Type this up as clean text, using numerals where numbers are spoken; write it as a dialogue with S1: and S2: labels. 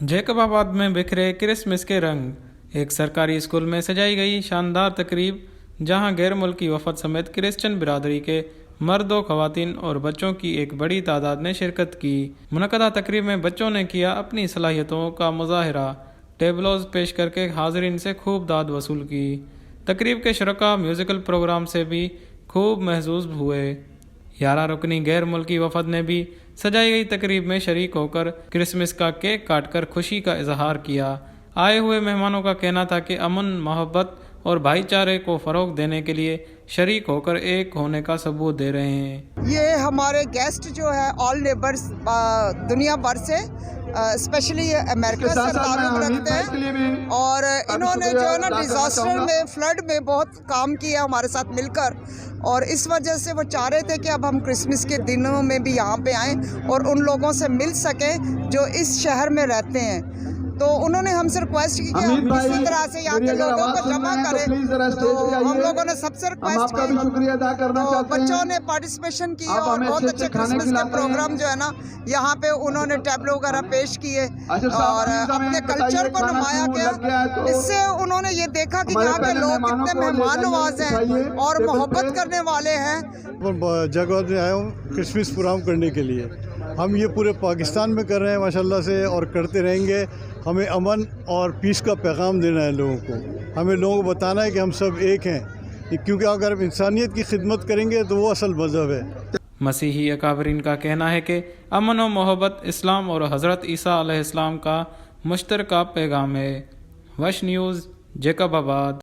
S1: Jacob आबाद में बिखरे क्रिसमस के रंग। एक सरकारी स्कूल में सजाई गई शानदार तकरीब, जहां गैर मुल्की वफद समेत क्रिश्चियन बिरादरी के मर्दों, खवातीन और बच्चों की एक बड़ी तादाद ने शिरकत की। मुनक़दा तकरीब में बच्चों ने किया अपनी सलाहियतों का मुजाहरा, टेबलोज पेश करके हाज़रीन से खूब दाद वसूल की। तकरीब के शुरका म्यूज़िकल प्रोग्राम से भी खूब महजूज हुए। 11 रुकनी गैर मुल्की वफद ने भी सजाई गई तकरीब में शरीक होकर क्रिसमस का केक काटकर खुशी का इजहार किया। आए हुए मेहमानों का कहना था कि अमन, मोहब्बत और भाईचारे को फ़रोग देने के लिए शरीक होकर एक होने का सबूत दे रहे हैं।
S2: ये हमारे गेस्ट जो है ऑल नेबर्स दुनिया भर से स्पेशली अमेरिका से ताल्लुक़ रखते हैं, और इन्होंने जो है ना डिज़ास्टर में, फ्लड में बहुत काम किया हमारे साथ मिलकर, और इस वजह से वो चाह रहे थे कि अब हम क्रिसमस के दिनों में भी यहाँ पे आएँ और उन लोगों से मिल सकें जो इस शहर में रहते हैं। तो उन्होंने हमसे रिक्वेस्ट की कि हम किसी तरह से यहाँ के लोगों को जमा करें, तो हम लोगों ने सबसे रिक्वेस्ट की, तो बच्चों ने पार्टिसिपेशन की और बहुत अच्छे क्रिसमस के प्रोग्राम जो है ना यहाँ पे उन्होंने टैबलो वगैरह पेश किए और अपने कल्चर को नुमाया किया। इससे उन्होंने ये देखा कि यहाँ के लोग कितने मेहमान नवाज हैं और मोहब्बत करने वाले हैं।
S3: जगह में आया हूँ क्रिसमस प्रोग्राम करने के लिए। हम ये पूरे पाकिस्तान में कर रहे हैं माशाल्लाह से, और करते रहेंगे। हमें अमन और पीस का पैगाम देना है लोगों को। हमें लोगों को बताना है कि हम सब एक हैं, क्योंकि अगर हम इंसानियत की खिदमत करेंगे तो वो असल मज़हब है।
S1: मसीही अकाबरीन का कहना है कि अमन और मोहब्बत इस्लाम और हज़रत ईसा अलैहिस्सलाम का मुश्तरका पैगाम है। वश न्यूज़, जैकब आबाद।